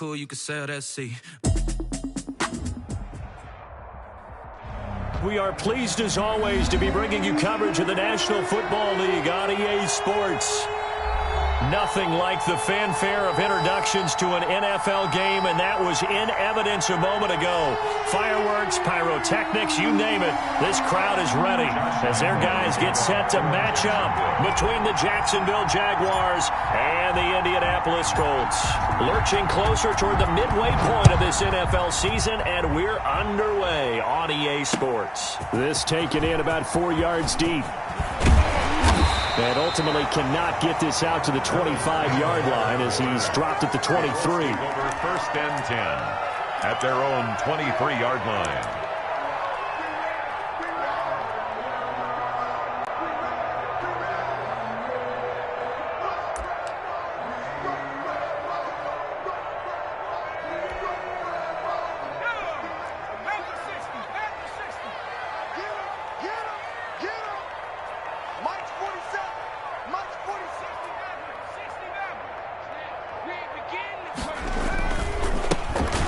cool, you can sail that sea. We are pleased as always to be bringing you coverage of the National Football League on EA Sports. Nothing like the fanfare of introductions to an NFL game, and that was in evidence a moment ago. Fireworks, pyrotechnics, you name it. This crowd is ready as their guys get set to match up between the Jacksonville Jaguars and the Indianapolis Colts. Lurching closer toward the midway point of this NFL season, and we're underway on EA Sports. This taken in about 4 yards deep. And ultimately cannot get this out to the 25-yard line as he's dropped at the 23. Over first and 10 at their own 23-yard line.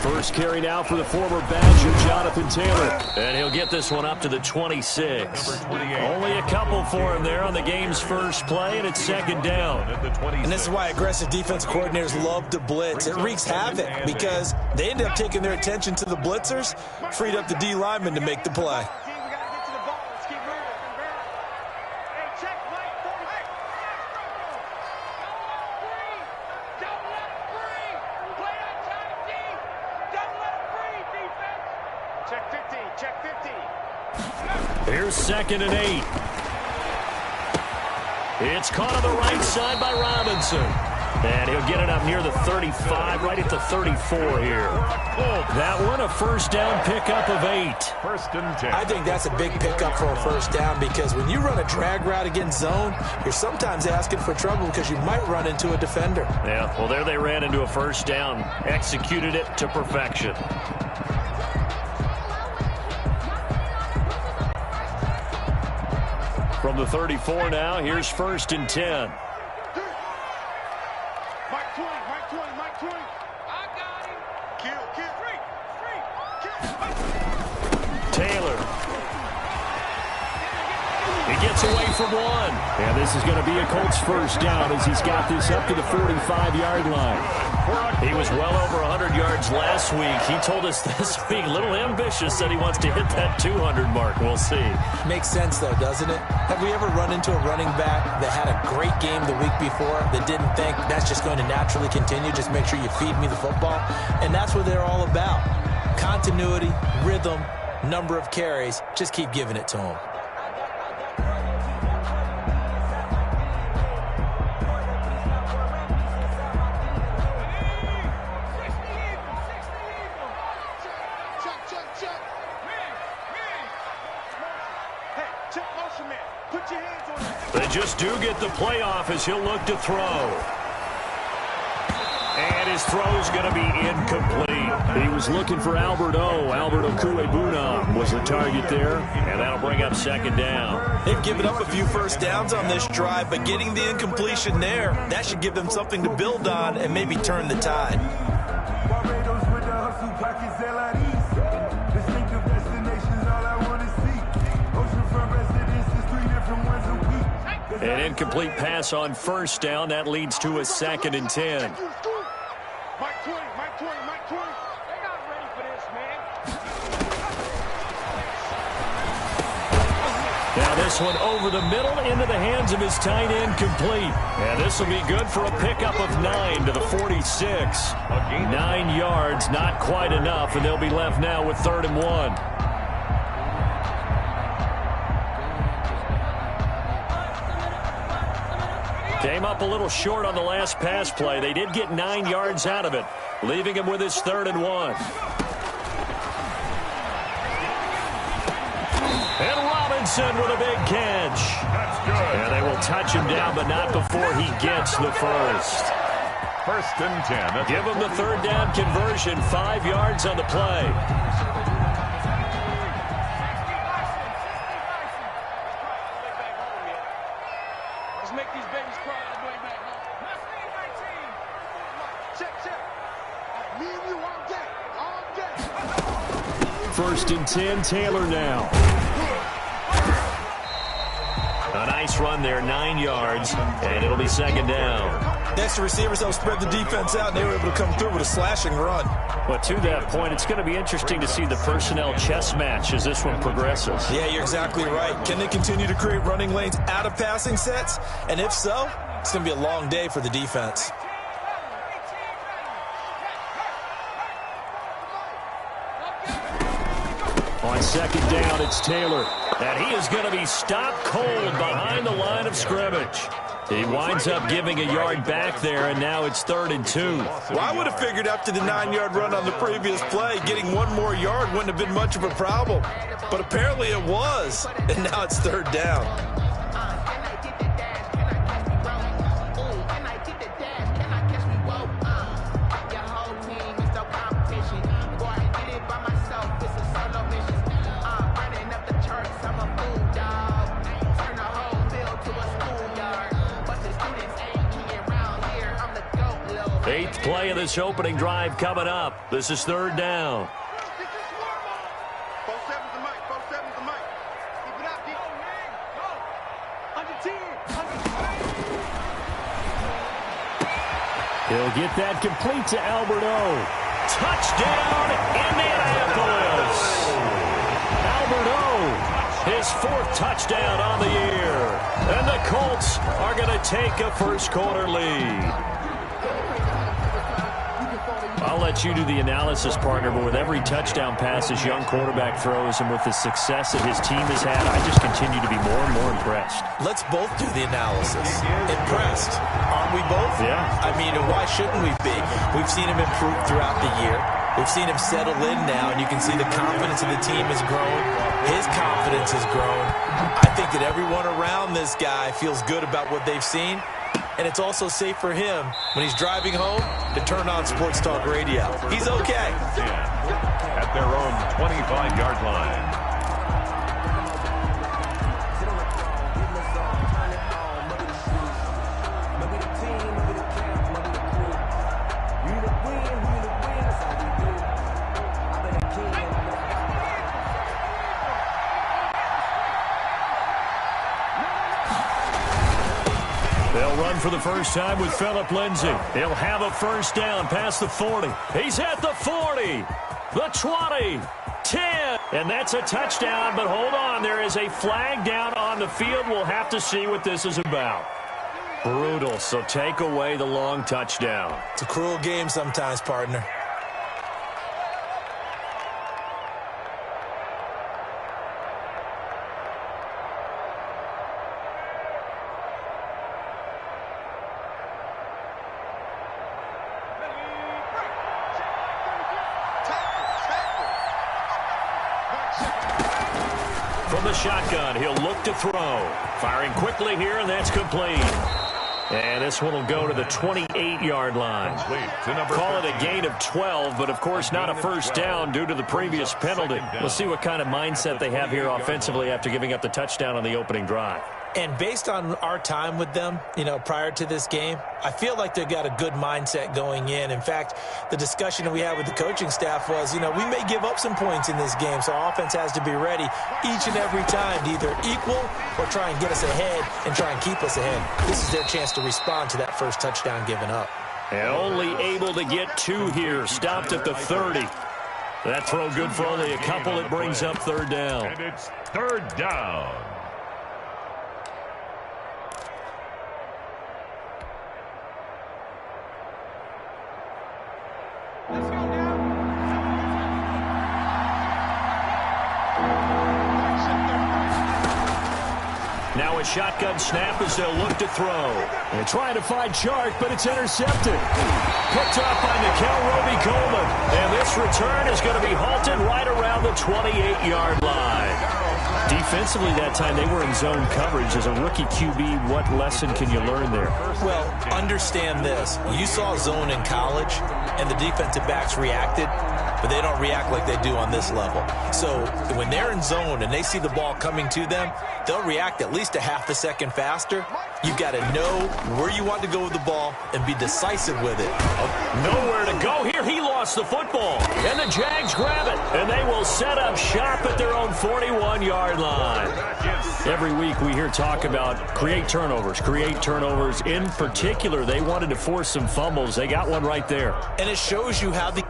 First carry now for the former Badger, Jonathan Taylor. And he'll get this one up to the 26. Only a couple for him there on the game's first play, and it's second down. And this is why aggressive defense coordinators love to blitz. It wreaks havoc because they end up taking their attention to the blitzers, freed up the D lineman to make the play. Here's 2nd and 8. It's caught on the right side by Robinson. And he'll get it up near the 35, right at the 34 here. That one, a first down pickup of 8. First and 10. I think that's a big pickup for a first down because when you run a drag route against zone, you're sometimes asking for trouble because you might run into a defender. Yeah, well, there they ran into a first down. Executed it to perfection. From the 34 now, here's 1st and 10. Mike 20. I got him. Kill. Taylor. He gets away from one. And this is going to be a Colts first down as he's got this up to the 45-yard line. He was well over 100 yards last week. He told us this week, a little ambitious, said he wants to hit that 200 mark. We'll see. Makes sense, though, doesn't it? Have we ever run into a running back that had a great game the week before that didn't think that's just going to naturally continue? Just make sure you feed me the football. And that's what they're all about. Continuity, rhythm, number of carries. Just keep giving it to them. They just do get the playoff as he'll look to throw. And his throw's going to be incomplete. He was looking for Albert Okuebuna was the target there, and that'll bring up 2nd down. They've given up a few first downs on this drive, but getting the incompletion there, that should give them something to build on and maybe turn the tide. An incomplete pass on first down. That leads to a 2nd and 10. Mike 20. They're not ready for this, man. Now this one over the middle into the hands of his tight end complete. And this will be good for a pickup of 9 to the 46. 9 yards, not quite enough, and they'll be left now with 3rd and 1. Came up a little short on the last pass play. They did get 9 yards out of it, leaving him with his 3rd and 1. And Robinson with a big catch. That's good. And they will touch him down, but not before he gets the first. First and 10. Give him the 3rd down conversion, 5 yards on the play. Me 1st and 10, Taylor now. A nice run there, 9 yards, and it'll be 2nd down. Next, the receivers helped spread the defense out, and they were able to come through with a slashing run. But to that point, it's going to be interesting to see the personnel chess match as this one progresses. Yeah, you're exactly right. Can they continue to create running lanes out of passing sets? And if so, it's going to be a long day for the defense. On 2nd down, it's Taylor. And he is going to be stopped cold behind the line of scrimmage. He winds up giving a yard back there, and now it's 3rd and 2. Well, I would have figured after the 9-yard run on the previous play, getting 1 more yard wouldn't have been much of a problem. But apparently it was, and now it's 3rd down. Eighth play of this opening drive coming up. This is 3rd down. He'll get that complete to Alberto. Touchdown, Indianapolis. Alberto, his 4th touchdown on the year. And the Colts are going to take a first-quarter lead. I'll let you do the analysis, partner, but with every touchdown pass his young quarterback throws and with the success that his team has had, I just continue to be more and more impressed. Let's both do the analysis. Impressed. Aren't we both? Yeah. I mean, why shouldn't we be? We've seen him improve throughout the year. We've seen him settle in now, and you can see the confidence of the team has grown. His confidence has grown. I think that everyone around this guy feels good about what they've seen. And it's also safe for him when he's driving home to turn on Sports Talk Radio. He's okay. At their own 25-yard line. They'll run for the first time with Phillip Lindsay. He'll have a first down past the 40. He's at the 40, the 20, 10. And that's a touchdown, but hold on. There is a flag down on the field. We'll have to see what this is about. Brutal, so take away the long touchdown. It's a cruel game sometimes, partner. From the shotgun, he'll look to throw. Firing quickly here, and that's complete. And this one will go to the 28-yard line. Call it a gain of 12, but of course not a first down due to the previous penalty. We'll see what kind of mindset they have here offensively after giving up the touchdown on the opening drive. And based on our time with them, prior to this game, I feel like they've got a good mindset going in. In fact, the discussion that we had with the coaching staff was, we may give up some points in this game, so our offense has to be ready each and every time to either equal or try and get us ahead and try and keep us ahead. This is their chance to respond to that first touchdown given up. And only able to get 2 here, stopped at the 30. That throw good for only a couple. It brings up 3rd down. And it's 3rd down. Now a shotgun snap as they'll look to throw. They're trying to find Chark, but it's intercepted. Picked up by Nikel Roby-Coleman. And this return is going to be halted right around the 28-yard line. Defensively that time, they were in zone coverage. As a rookie QB, what lesson can you learn there? Well, understand this. You saw zone in college, and the defensive backs reacted, but they don't react like they do on this level. So when they're in zone and they see the ball coming to them, they'll react at least a half a second faster. You've got to know where you want to go with the ball and be decisive with it. Nowhere to go here. He lost the football, and the Jags grab it. And they will set up shop at their own 41-yard line. Every week we hear talk about create turnovers. In particular, they wanted to force some fumbles. They got one right there. And it shows you how the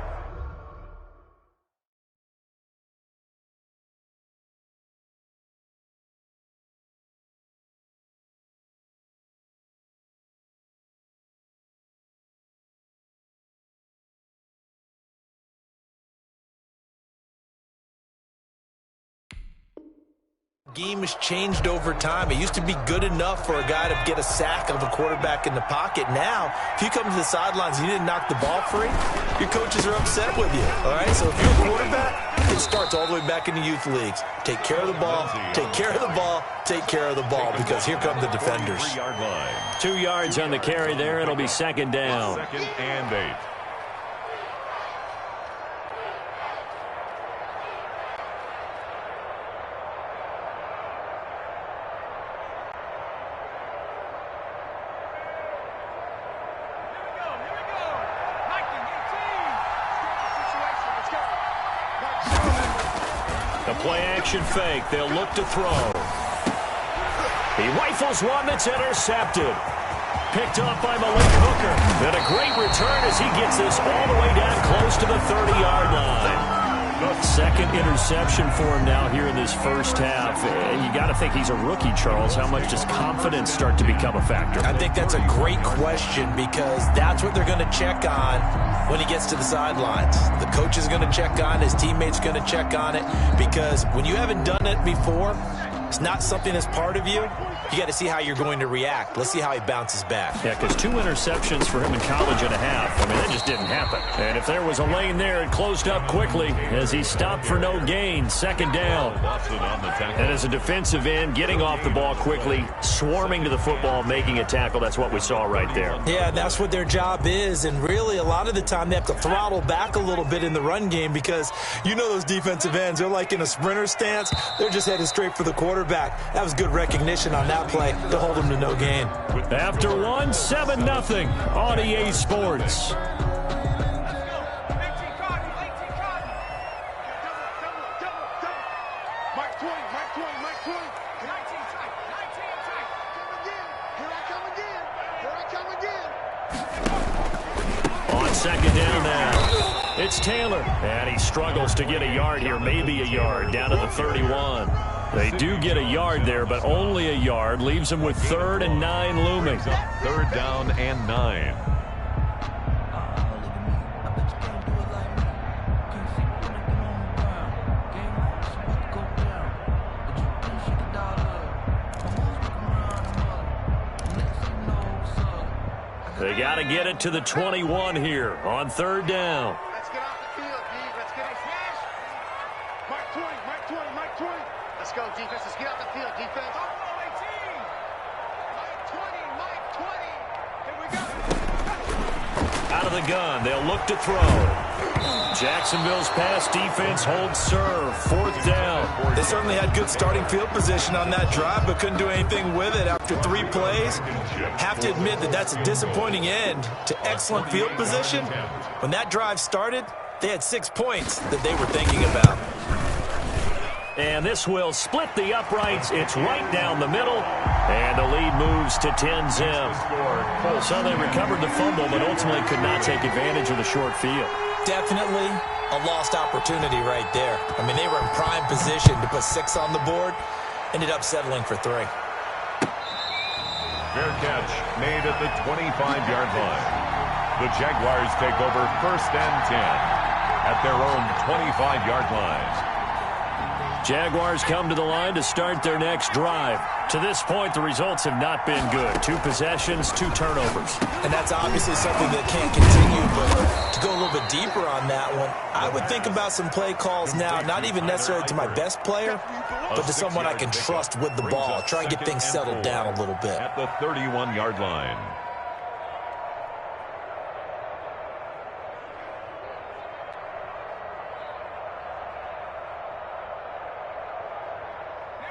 game has changed over time. It used to be good enough for a guy to get a sack of a quarterback in the pocket. Now, if you come to the sidelines and you didn't knock the ball free, your coaches are upset with you. All right, so if you're a quarterback, it starts all the way back in the youth leagues. Take care of the ball, take care of the ball, take care of the ball, because here come the defenders. 2 yards on the carry there. It'll be second down. 2nd and 8. Play-action fake. They'll look to throw. He rifles one that's intercepted. Picked up by Malik Hooker. And a great return as he gets this all the way down close to the 30-yard line. Second interception for him now here in this first half. And you got to think he's a rookie, Charles. How much does confidence start to become a factor? I think that's a great question, because that's what they're going to check on when he gets to the sidelines. The coach is going to check on, his teammates going to check on it, because when you haven't done it before, it's not something that's part of you. You got to see how you're going to react. Let's see how he bounces back. Yeah, because 2 interceptions for him in college and a half. I mean, that just didn't happen. And if there was a lane there, it closed up quickly as he stopped for no gain. Second down. And as a defensive end, getting off the ball quickly, swarming to the football, making a tackle. That's what we saw right there. Yeah, that's what their job is. And really, a lot of the time, they have to throttle back a little bit in the run game, because you know those defensive ends, they're like in a sprinter stance. They're just headed straight for the quarterback. That was good recognition on that play to hold him to no gain. After 7-0 on EA Sports. On second down now, it's Taylor. And he struggles to get a yard here, maybe a yard, down to the 31. They do get a yard there, but only a yard. Leaves them with 3rd and 9 looming. 3rd down and 9. They got to get it to the 21 here on 3rd down. Let's get off the field, D. Let's get it. Mike 20. Let's go, defense. Let's get off the field, defense. Out of the gun, they'll look to throw. Jacksonville's pass defense holds serve. 4th down. They certainly had good starting field position on that drive, but couldn't do anything with it after 3 plays. Have to admit that that's a disappointing end to excellent field position. When that drive started, they had 6 points that they were thinking about. And this will split the uprights. It's right down the middle. And the lead moves to 10-0. So they recovered the fumble, but ultimately could not take advantage of the short field. Definitely a lost opportunity right there. I mean, they were in prime position to put 6 on the board. Ended up settling for 3. Fair catch made at the 25-yard line. The Jaguars take over 1st and 10 at their own 25-yard line. Jaguars come to the line to start their next drive. To this point, the results have not been good. 2 possessions, 2 turnovers. And that's obviously something that can't continue, but to go a little bit deeper on that one, I would think about some play calls now, not even necessarily to my best player, but to someone I can trust with the ball. Try and get things settled down a little bit. At the 31-yard line.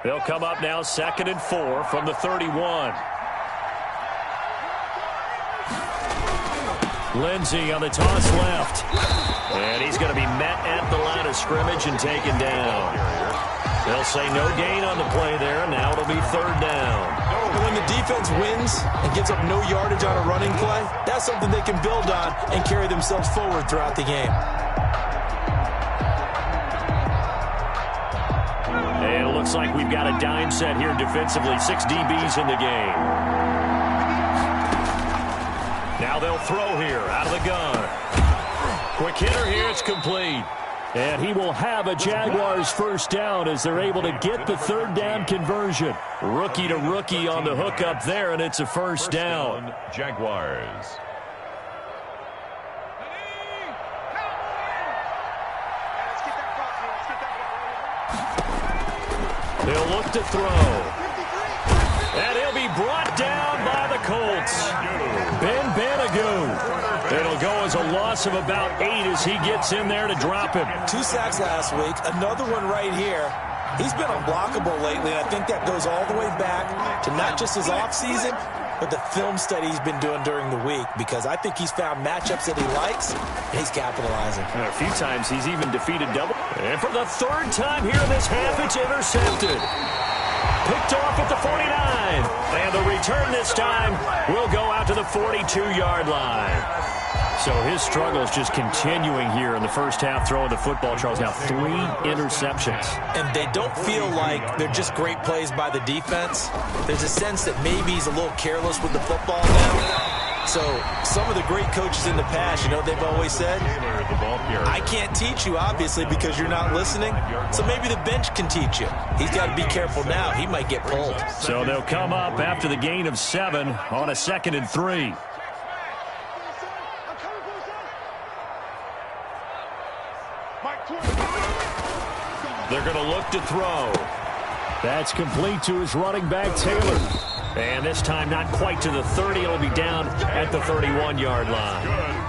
They'll come up now 2nd and 4 from the 31. Lindsey on the toss left. And he's going to be met at the line of of scrimmage and taken down. They'll say no gain on the play there, and now it'll be third down. When the defense wins and gives up no yardage on a running play, that's something they can build on and carry themselves forward throughout the game. And it looks like we've got a dime set here defensively. 6 DBs in the game. Now they'll throw here out of the gun. Quick hitter here, it's complete. And he will have a Jaguars first down as they're able to get the third down conversion. Rookie to rookie on the hook up there, and it's a first down. Jaguars. They'll look to throw. And he'll be brought down by the Colts. Ben Banogu. It'll go as a loss of about 8 as he gets in there to drop him. 2 sacks last week, another one right here. He's been unblockable lately, and I think that goes all the way back to not just his offseason, but the film study he's been doing during the week, because I think he's found matchups that he likes, and he's capitalizing. And a few times he's even defeated double. And for the third time here in this half, it's intercepted. Picked off at the 49. And the return this time will go out to the 42-yard line. So his struggle is just continuing here in the first half, throwing the football, Charles. Now 3 interceptions. And they don't feel like they're just great plays by the defense. There's a sense that maybe he's a little careless with the football now. So some of the great coaches in the past, you know, they've always said, I can't teach you, obviously, because you're not listening. So maybe the bench can teach you. He's got to be careful now. He might get pulled. So they'll come up after the gain of 7 on a 2nd and 3. They're going to look to throw. That's complete to his running back, Taylor. And this time not quite to the 30. It'll be down at the 31-yard line.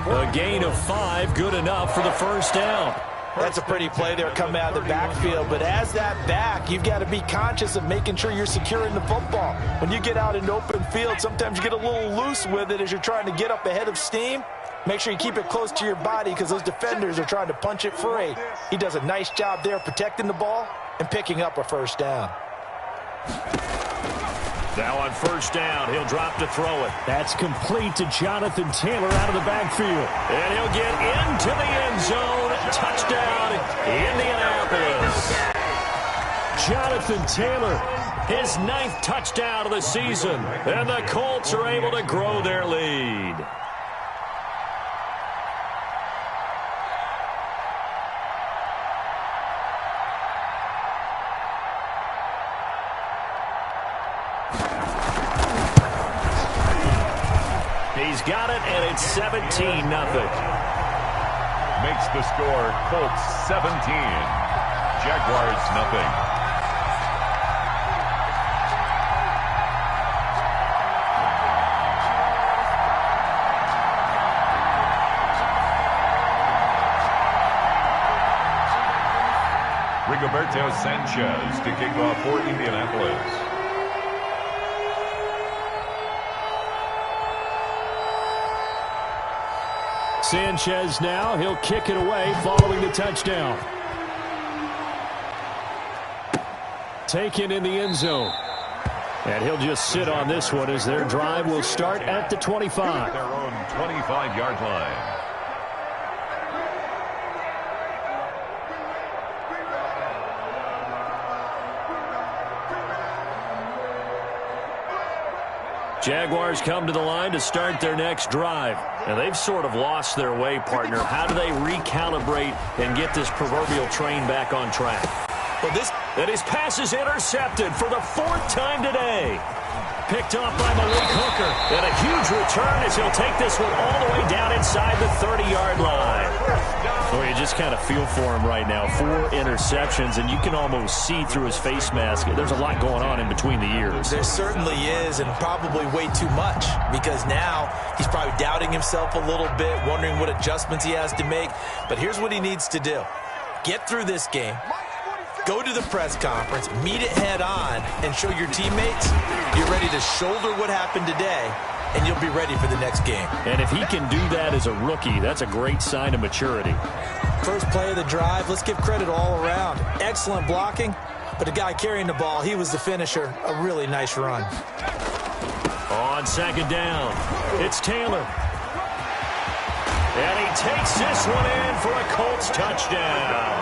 A gain of 5, good enough for the first down. That's a pretty play there coming out of the backfield. But as that back, you've got to be conscious of making sure you're securing the football. When you get out in open field, sometimes you get a little loose with it as you're trying to get up ahead of steam. Make sure you keep it close to your body because those defenders are trying to punch it free. He does a nice job there protecting the ball and picking up a first down. Now on first down, he'll drop to throw it. That's complete to Jonathan Taylor out of the backfield. And he'll get into the end zone. Touchdown, Indianapolis. Jonathan Taylor, his 9th touchdown of the season. And the Colts are able to grow their lead. He's got it, and it's 17-0. Makes the score Colts 17. Jaguars nothing. Rigoberto Sanchez to kick off for Indianapolis. Sanchez now, he'll kick it away following the touchdown. Taken in the end zone. And he'll just sit on this one as their drive will start at the 25. Their own 25-yard line. Jaguars come to the line to start their next drive. And they've sort of lost their way, partner. How do they recalibrate and get this proverbial train back on track? Well, his pass is intercepted for the 4th time today. Picked off by Malik Hooker. And a huge return as he'll take this one all the way down inside the 30-yard line. Boy, you just kind of feel for him right now. 4 interceptions, and you can almost see through his face mask. There's a lot going on in between the ears. There certainly is, and probably way too much, because now he's probably doubting himself a little bit, wondering what adjustments he has to make. But here's what he needs to do. Get through this game. Go to the press conference, meet it head on, and show your teammates you're ready to shoulder what happened today and you'll be ready for the next game. And if he can do that as a rookie, that's a great sign of maturity. First play of the drive, let's give credit all around. Excellent blocking, but the guy carrying the ball, he was the finisher. A really nice run. On second down, it's Taylor. And he takes this one in for a Colts touchdown.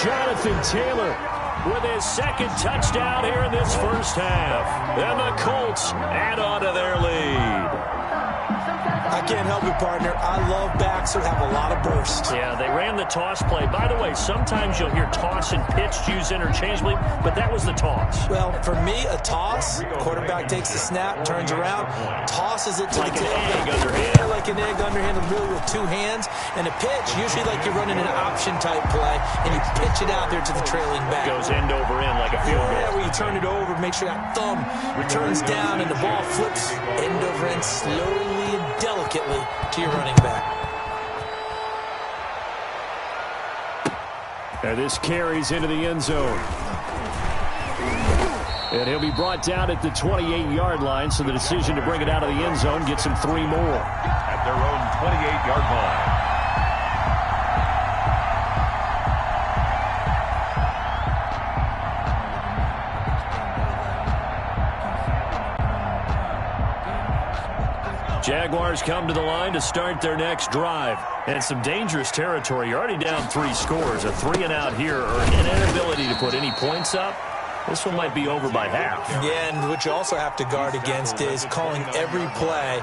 Jonathan Taylor with his second touchdown here in this first half. And the Colts add on to their lead. I can't help it, partner. I love backs who have a lot of burst. Yeah, they ran the toss play. By the way, sometimes you'll hear toss and pitch used interchangeably, but that was the toss. Well, for me, a toss, quarterback takes the snap, turns around, tosses it to like the an egg tailback. underhand. Yeah, like an egg underhanded, really with two hands. And a pitch, usually like you're running an option-type play, and you pitch it out there to the trailing back. Goes end over end like a field goal. Yeah, where you turn it over, make sure that thumb turns down, and the ball flips end over end slowly and delicately to your running back. And this carries into the end zone. And he'll be brought down at the 28-yard line, so the decision to bring it out of the end zone gets him 3 more. At their own 28-yard line. Jaguars come to the line to start their next drive. And some dangerous territory. You're already down 3 scores. A 3-and-out here, or an inability to put any points up. This one might be over by half. Yeah, and what you also have to guard against is calling every play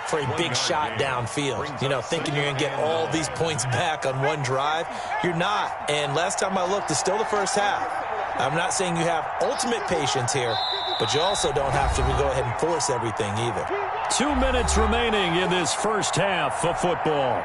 for a big shot downfield. You know, thinking you're going to get all these points back on one drive. You're not. And last time I looked, it's still the first half. I'm not saying you have ultimate patience here, but you also don't have to go ahead and force everything either. 2 minutes remaining in this first half of football.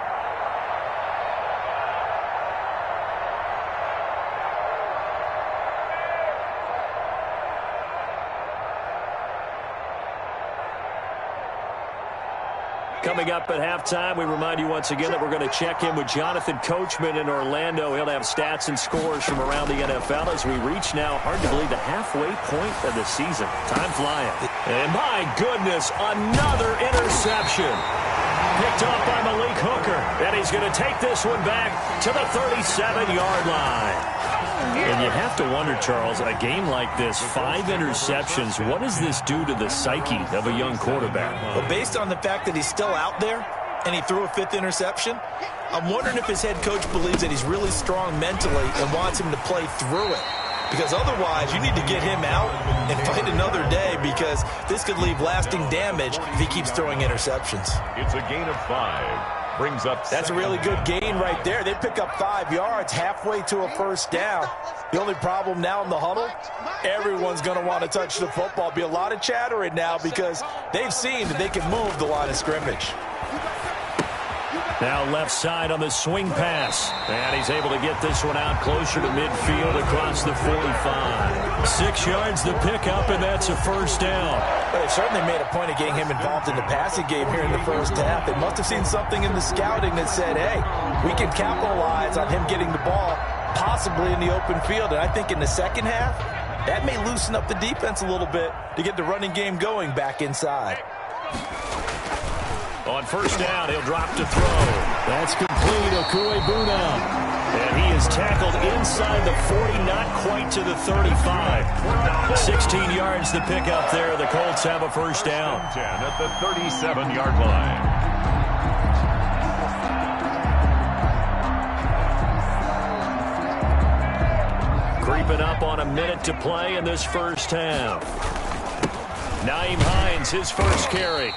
Coming up at halftime, we remind you once again that we're going to check in with Jonathan Coachman in Orlando. He'll have stats and scores from around the NFL as we reach now, hard to believe, the halfway point of the season. Time flying. And my goodness, another interception. Picked off by Malik Hooker. And he's going to take this one back to the 37-yard line. And you have to wonder, Charles, a game like this, 5 interceptions, what does this do to the psyche of a young quarterback? Well, based on the fact that he's still out there and he threw a 5th interception, I'm wondering if his head coach believes that he's really strong mentally and wants him to play through it. Because otherwise, you need to get him out and fight another day, because this could leave lasting damage if he keeps throwing interceptions. It's a gain of 5. Brings up. That's a really good gain right there. They pick up 5 yards halfway to a first down. The only problem now in the huddle, everyone's going to want to touch the football. Be a lot of chattering now because they've seen that they can move the line of scrimmage. Now left side on the swing pass. And he's able to get this one out closer to midfield across the 45. 6 yards the pickup, and that's a first down. But they've certainly made a point of getting him involved in the passing game here in the first half. They must have seen something in the scouting that said, hey, we can capitalize on him getting the ball possibly in the open field. And I think in the second half, that may loosen up the defense a little bit to get the running game going back inside. On first down, he'll drop to throw. That's complete, Okuegbuna. And he is tackled inside the 40, not quite to the 35. 16 yards to pick up there. The Colts have a first down. 10 at the 37-yard line. Creeping up on a minute to play in this first half. Nyheim Hines, his first carry.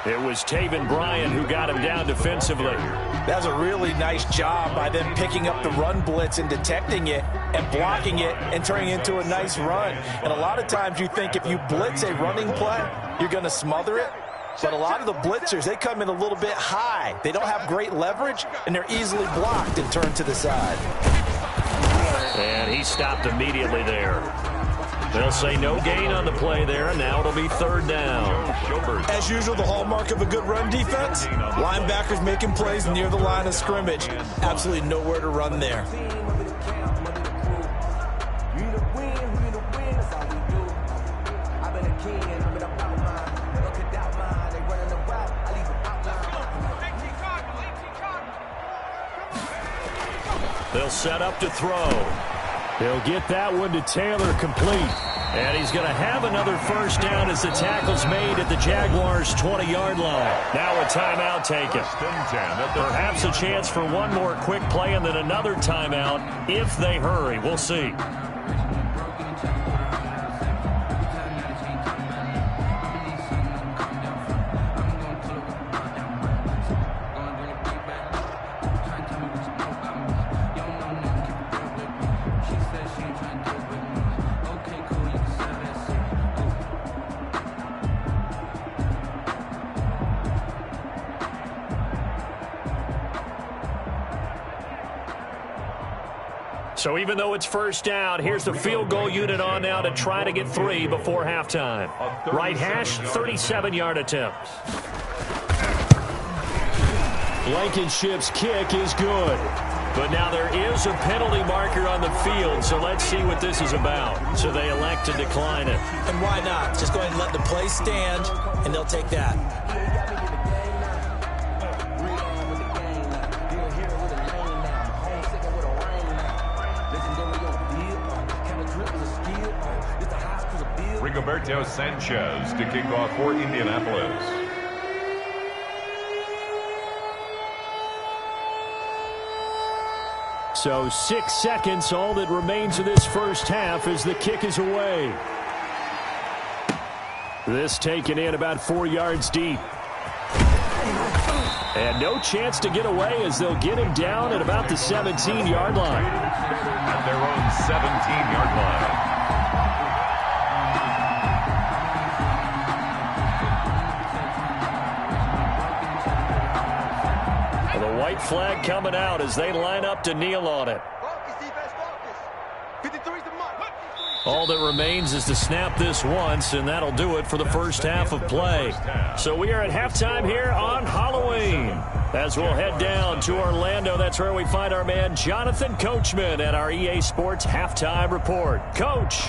It was Taven Bryan who got him down defensively. That was a really nice job by them picking up the run blitz and detecting it and blocking it and turning it into a nice run. And a lot of times you think if you blitz a running play, you're going to smother it. But a lot of the blitzers, they come in a little bit high. They don't have great leverage, and they're easily blocked and turned to the side. And he stopped immediately there. They'll say no gain on the play there, and now it'll be third down. As usual, the hallmark of a good run defense, linebackers making plays near the line of scrimmage. Absolutely nowhere to run there. He'll set up to throw. He'll get that one to Taylor complete. And he's going to have another first down as the tackle's made at the Jaguars' 20-yard line. Now a timeout taken. Perhaps a chance for one more quick play and then another timeout if they hurry. We'll see. So even though it's first down, here's the field goal unit on now to try to get 3 before halftime. Right hash, 37-yard attempt. Blankenship's kick is good. But now there is a penalty marker on the field, so let's see what this is about. So they elect to decline it. And why not? Just go ahead and let the play stand, and they'll take that. Rigoberto Sanchez to kick off for Indianapolis. So 6 seconds, all that remains of this first half as the kick is away. This taken in about 4 yards deep. And no chance to get away as they'll get him down at about the 17-yard line. At their own 17-yard line. White flag coming out as they line up to kneel on it. All that remains is to snap this once, and that'll do it for the first half of play. So we are at halftime here on Halloween. As we'll head down to Orlando, that's where we find our man Jonathan Coachman at our EA Sports Halftime Report. Coach.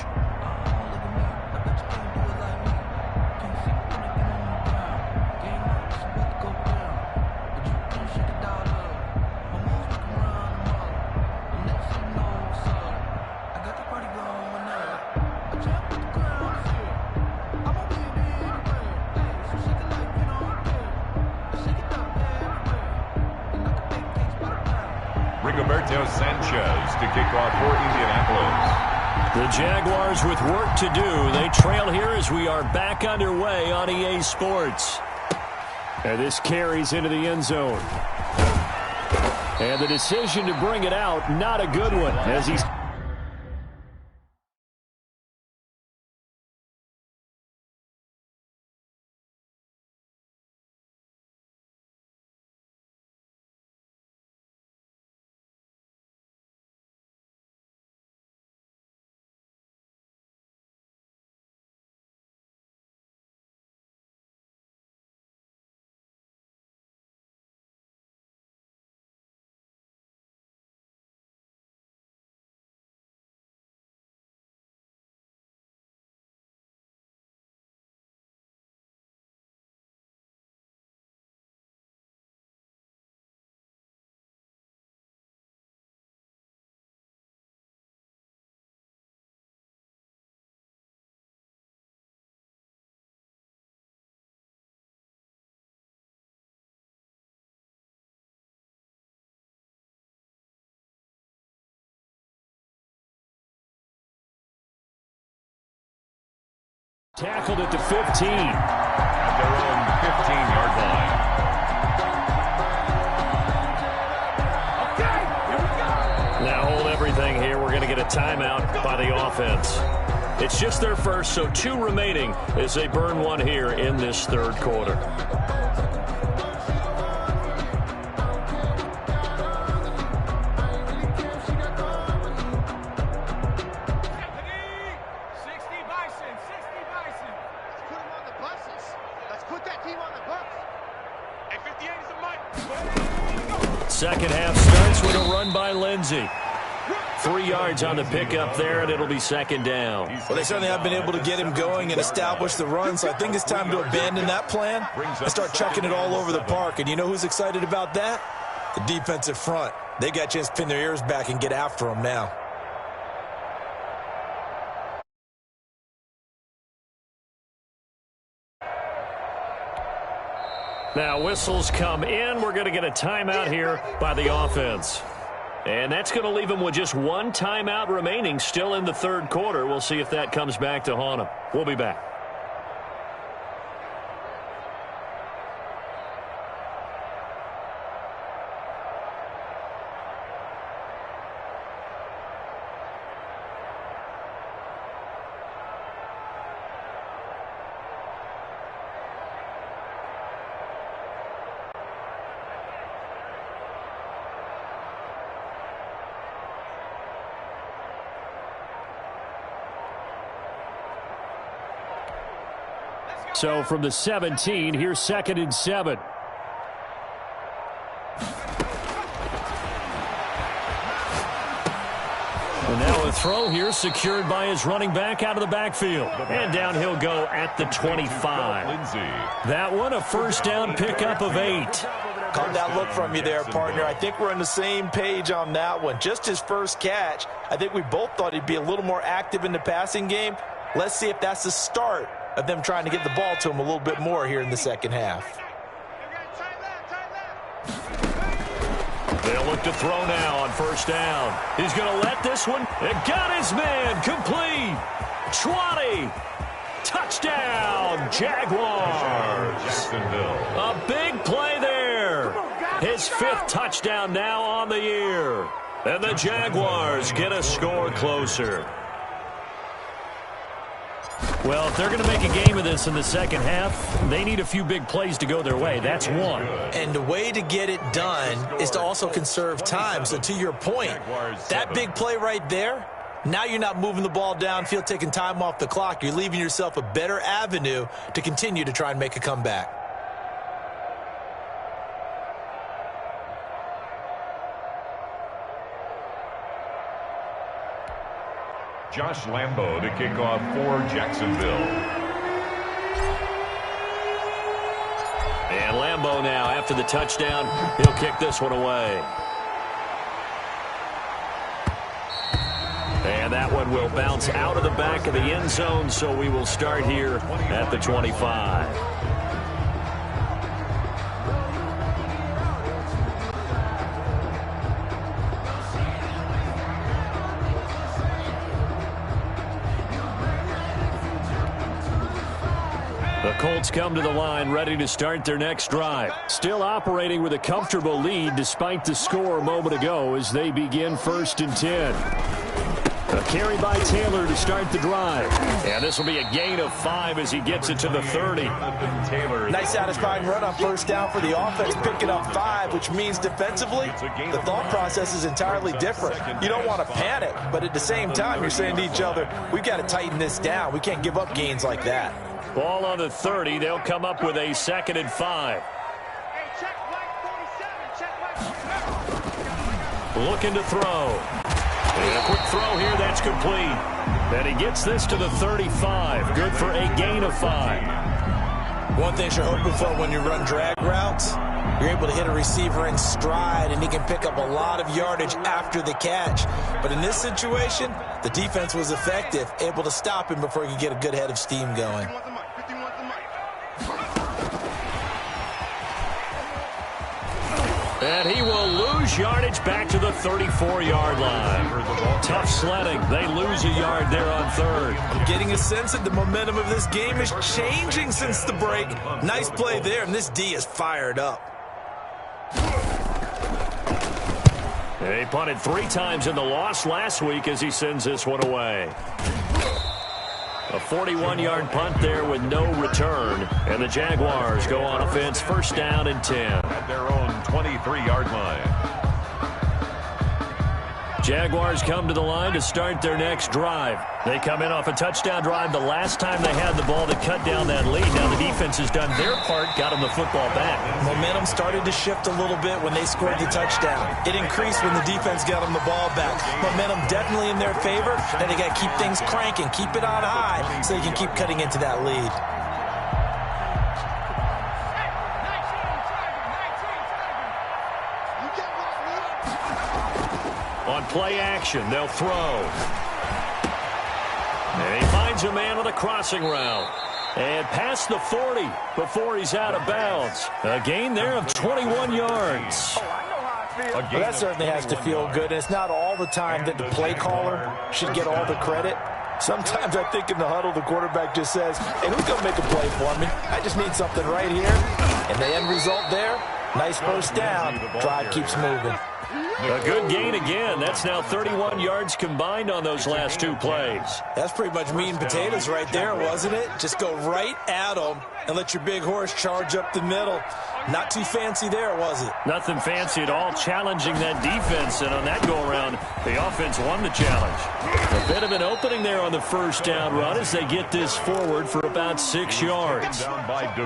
Rigoberto Sanchez to kick off for Indianapolis. The Jaguars with work to do. They trail here as we are back underway on EA Sports. And this carries into the end zone. And the decision to bring it out, not a good one, as he's... Tackled at the 15. At their own 15-yard line. Okay, here we go. Now hold everything here. We're going to get a timeout by the offense. It's just their first, so 2 remaining as they burn one here in this third quarter. Second half starts with a run by Lindsey. 3 yards on the pickup there, and it'll be second down. Well, they certainly have been able to get him going and establish the run, so I think it's time to abandon that plan and start chucking it all over the park. And you know who's excited about that? The defensive front, they got a chance to pin their ears back and get after them now. Now whistles come in. We're going to get a timeout here by the offense. And that's going to leave them with just one timeout remaining still in the third quarter. We'll see if that comes back to haunt them. We'll be back. So from the 17, here's 2nd and 7. And now a throw here secured by his running back out of the backfield. And down he'll go at the 25. That one a first down pickup of 8. Caught that look from you there, partner. I think we're on the same page on that one. Just his first catch. I think we both thought he'd be a little more active in the passing game. Let's see if that's the start of them trying to get the ball to him a little bit more here in the second half. They'll look to throw now on first down. He's going to let this one. It got his man complete. 20. Touchdown, Jaguars. Jacksonville. A big play there. His 5th touchdown now on the year. And the Jaguars get a score closer. Well, if they're going to make a game of this in the second half, they need a few big plays to go their way. That's one. And the way to get it done is to also conserve time. So to your point, that big play right there, now you're not moving the ball downfield, taking time off the clock. You're leaving yourself a better avenue to continue to try and make a comeback. Josh Lambo to kick off for Jacksonville. And Lambo now, after the touchdown, he'll kick this one away. And that one will bounce out of the back of the end zone, so we will start here at the 25. The Colts come to the line ready to start their next drive. Still operating with a comfortable lead despite the score a moment ago as they begin 1st and 10. A carry by Taylor to start the drive. And this will be a gain of 5 as he gets it to the 30. Nice satisfying run on first down for the offense, picking up 5, which means defensively, the thought process is entirely different. You don't want to panic, but at the same time, you're saying to each other, we've got to tighten this down. We can't give up gains like that. Ball on the 30. They'll come up with a 2nd and 5. Looking to throw. And a quick throw here. That's complete. And he gets this to the 35. Good for a gain of 5. One thing you're hoping for when you run drag routes, you're able to hit a receiver in stride, and he can pick up a lot of yardage after the catch. But in this situation, the defense was effective, able to stop him before he could get a good head of steam going. And he will lose yardage back to the 34-yard line. Tough sledding. They lose a yard there on 3rd. I'm getting a sense that the momentum of this game is changing since the break. Nice play there, and this D is fired up. He punted 3 times in the loss last week as he sends this one away. A 41-yard punt there with no return. And the Jaguars go on offense, 1st down and 10. At their own 23-yard line. Jaguars come to the line to start their next drive. They come in off a touchdown drive the last time they had the ball to cut down that lead. Now the defense has done their part, got them the football back. Momentum started to shift a little bit when they scored the touchdown. It increased when the defense got them the ball back. Momentum definitely in their favor. Now they got to keep things cranking, keep it on high so they can keep cutting into that lead. You got play action. They'll throw. And he finds a man on the crossing route. And past the 40 before he's out of bounds. A gain there of 21 yards. Well, that certainly has to feel good. And it's not all the time that the play caller should get all the credit. Sometimes I think in the huddle, the quarterback just says, hey, who's going to make a play for me? I just need something right here. And the end result there, nice first down. Drive keeps moving. A good gain again. That's now 31 yards combined on those last two plays. That's pretty much meat and potatoes right there, wasn't it? Just go right at them and let your big horse charge up the middle. Not too fancy there, was it? Nothing fancy at all, challenging that defense. And on that go-around, the offense won the challenge. A bit of an opening there on the first down run as they get this forward for about 6 yards.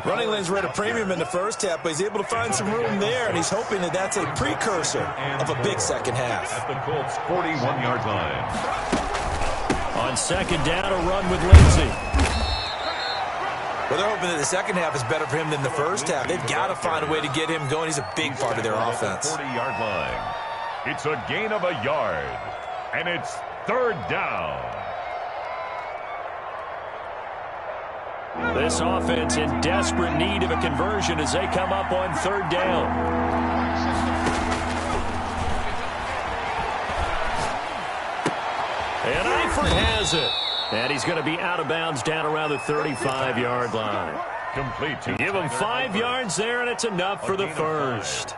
Running lanes were at a premium in the first half, but he's able to find some room there, and he's hoping that that's a precursor of a big second half. At the Colts' 41-yard line. On second down, a run with Lindsey. Well, they're hoping that the second half is better for him than the first half. They've got to find a way to get him going. He's a big part of their offense. 40-yard line. It's a gain of a yard, and it's third down. This offense in desperate need of a conversion as they come up on third down. And Eifert has it. And he's going to be out of bounds down around the 35-yard line. Complete to Give him 5 yards there, and it's enough for the first.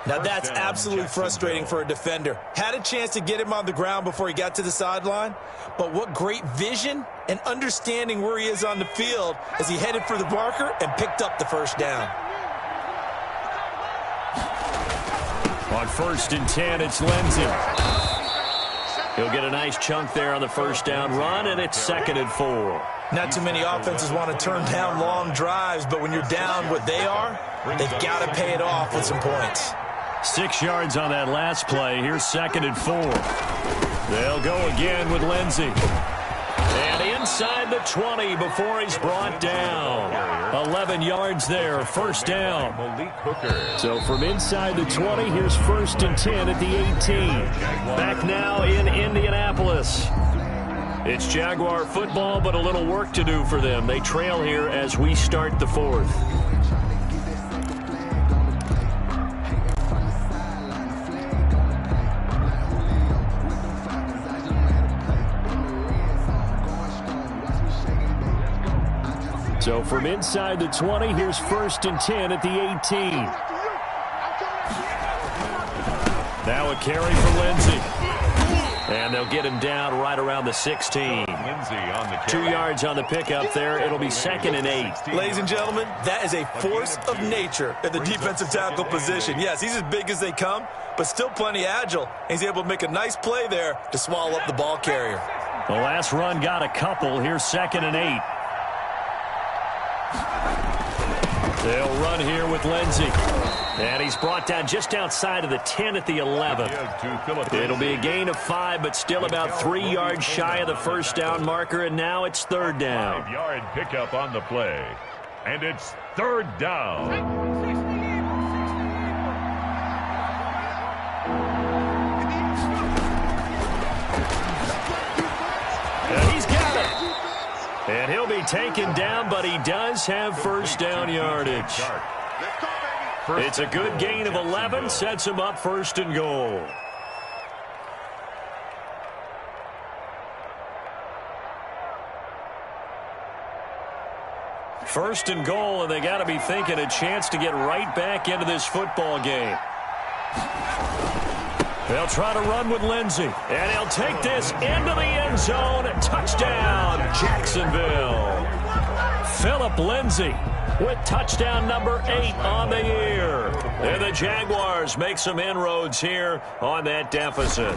Now that's absolutely frustrating for a defender. Had a chance to get him on the ground before he got to the sideline, but what great vision and understanding where he is on the field as he headed for the marker and picked up the first down. On 1st and 10, it's Lindsey. He'll get a nice chunk there on the first down run, and it's 2nd and 4. Not too many offenses want to turn down long drives, but when you're down what they are, they've got to pay it off with some points. 6 yards on that last play. Here's 2nd and 4. They'll go again with Lindsey. And inside the 20 before he's brought down. 11 yards there, first down. So from inside the 20, here's 1st and 10 at the 18. Back now in Indianapolis. It's Jaguar football, but a little work to do for them. They trail here as we start the 4th. So from inside the 20, here's 1st and 10 at the 18. Now a carry for Lindsey. And they'll get him down right around the 16. 2 yards on the pickup there. It'll be 2nd and 8. Ladies and gentlemen, that is a force of nature at the defensive tackle position. Yes, he's as big as they come, but still plenty agile. He's able to make a nice play there to swallow up the ball carrier. The last run got a couple. Here's 2nd and 8. They'll run here with Lindsey. And he's brought down just outside of the 10 at the 11. It'll be a gain of 5, but still about 3 yards shy of the first down marker, and now it's third down. 5-yard pickup on the play. And it's third down. And he's got it. And he'll be taken down, but he does have first down yardage. It's a good gain of 11, sets him up 1st and goal. First and goal, and they got to be thinking a chance to get right back into this football game. They'll try to run with Lindsey, and he'll take this into the end zone. Touchdown, Jacksonville. Philip Lindsey with touchdown number 8 on the year. And the Jaguars make some inroads here on that deficit.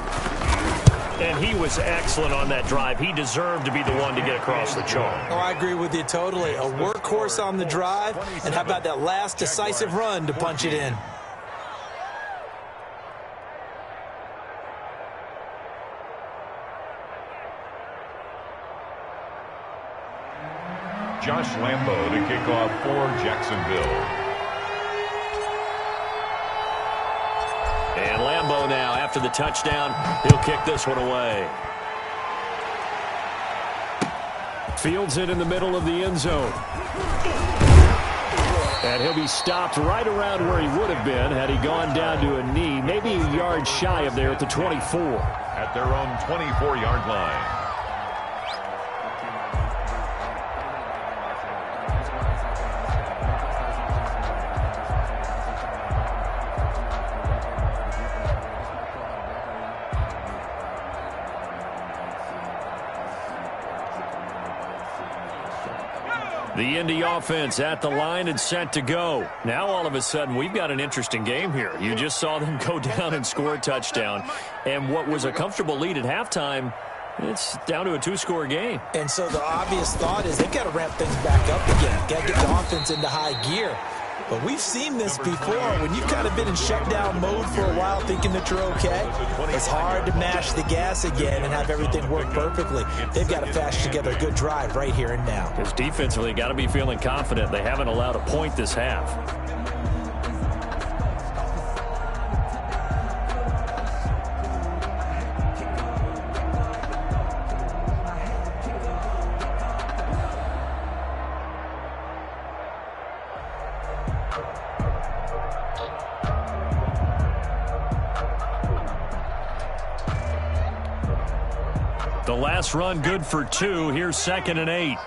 And he was excellent on that drive. He deserved to be the one to get across the chalk. Oh, I agree with you totally. A workhorse on the drive, and how about that last decisive run to punch it in? Josh Lambo to kick off for Jacksonville. And Lambo now after the touchdown. He'll kick this one away. Fields it in the middle of the end zone. And he'll be stopped right around where he would have been had he gone down to a knee, maybe a yard shy of there at the 24. At their own 24-yard line. The Indy offense at the line and set to go. Now all of a sudden we've got an interesting game here. You just saw them go down and score a touchdown. And what was a comfortable lead at halftime, it's down to a two-score game. And so the obvious thought is they've got to ramp things back up again. Got to get the offense into high gear. But we've seen this before. When you've kind of been in shutdown mode for a while thinking that you're okay, it's hard to mash the gas again and have everything work perfectly. They've got to fashion together a good drive right here and now. Because defensively, got to be feeling confident. They haven't allowed a point this half. The last run good for 2. Here's 2nd and 8.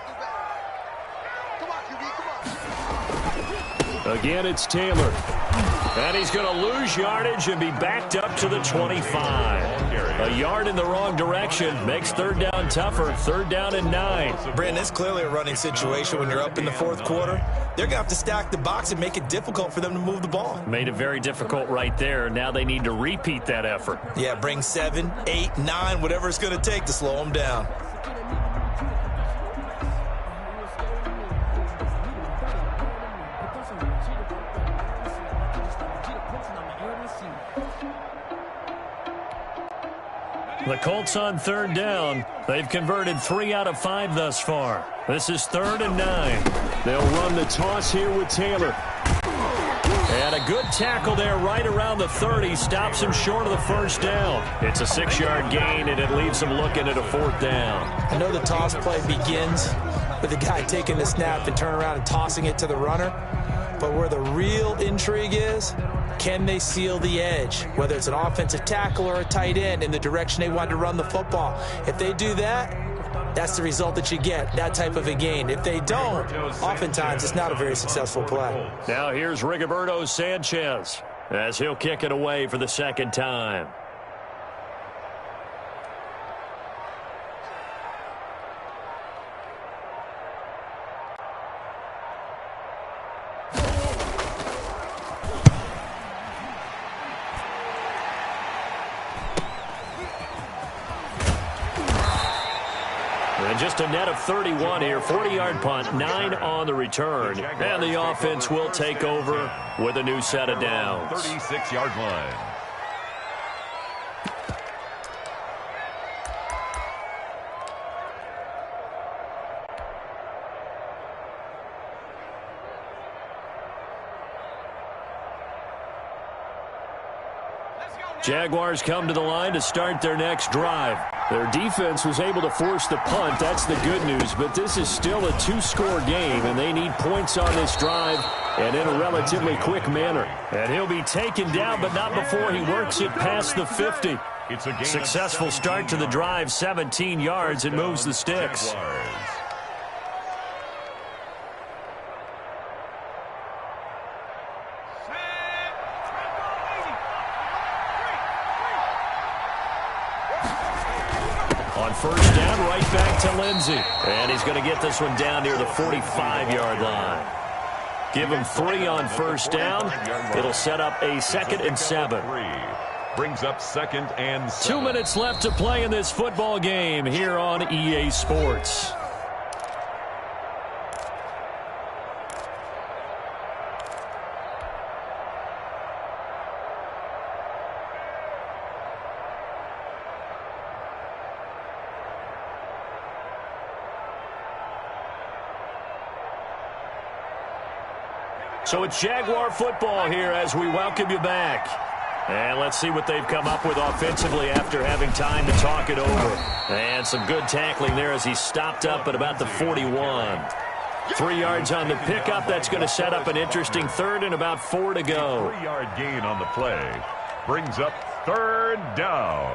Again, it's Taylor. And he's going to lose yardage and be backed up to the 25. A yard in the wrong direction makes third down tougher. 3rd down and 9. Brandon, it's clearly a running situation when you're up in the 4th quarter. They're going to have to stack the box and make it difficult for them to move the ball. Made it very difficult right there. Now they need to repeat that effort. Yeah, bring 7, 8, 9, whatever it's going to take to slow them down. The Colts on 3rd down. They've converted 3 out of 5 thus far. This is 3rd and 9. They'll run the toss here with Taylor. And a good tackle there right around the 30. Stops him short of the first down. It's a 6-yard gain, and it leaves him looking at a 4th down. I know the toss play begins with the guy taking the snap and turning around and tossing it to the runner. But where the real intrigue is, can they seal the edge, whether it's an offensive tackle or a tight end, in the direction they want to run the football? If they do that, that's the result that you get, that type of a gain. If they don't, oftentimes it's not a very successful play. Now here's Rigoberto Sanchez as he'll kick it away for the 2nd time. And just a net of 31 here. 40-yard punt, 9 on the return. And the offense will take over with a new set of downs. 36-yard line. Jaguars come to the line to start their next drive. Their defense was able to force the punt. That's the good news. But this is still a 2-score game, and they need points on this drive and in a relatively quick manner. And he'll be taken down, but not before he works it past the 50. Successful start to the drive, 17 yards, and moves the sticks. On 1st down, right back to Lindsey. And he's going to get this one down near the 45-yard line. Give him 3 on 1st down. It'll set up a 2nd and 7. Brings up 2nd and 7. 2 minutes left to play in this football game here on EA Sports. So it's Jaguar football here as we welcome you back. And let's see what they've come up with offensively after having time to talk it over. And some good tackling there as he stopped up at about the 41. 3 yards on the pickup. That's going to set up an interesting third and about 4 to go. 3-yard gain on the play brings up third down.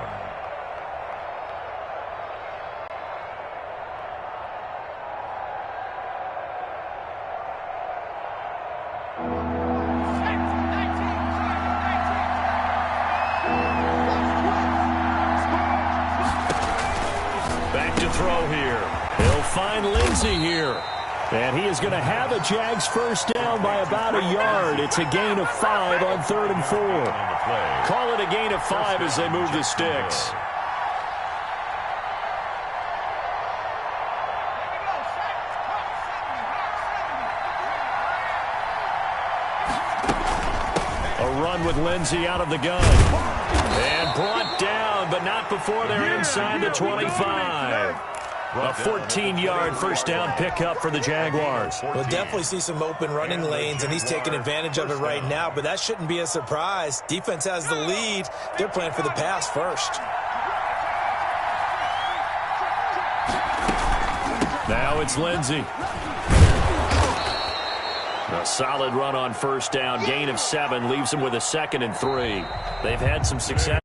Back to throw here. He'll find Lindsey here. And he is going to have a Jags first down by about a yard. It's a gain of 5 on 3rd and 4. Call it a gain of 5 as they move the sticks. A run with Lindsey out of the gun. And brought down, but not before they're inside the 25. A 14-yard first down pickup for the Jaguars. We'll definitely see some open running lanes, and he's taking advantage of it right now, but that shouldn't be a surprise. Defense has the lead. They're playing for the pass first. Now it's Lindsey. A solid run on first down. Gain of 7 leaves them with a 2nd and 3. They've had some success.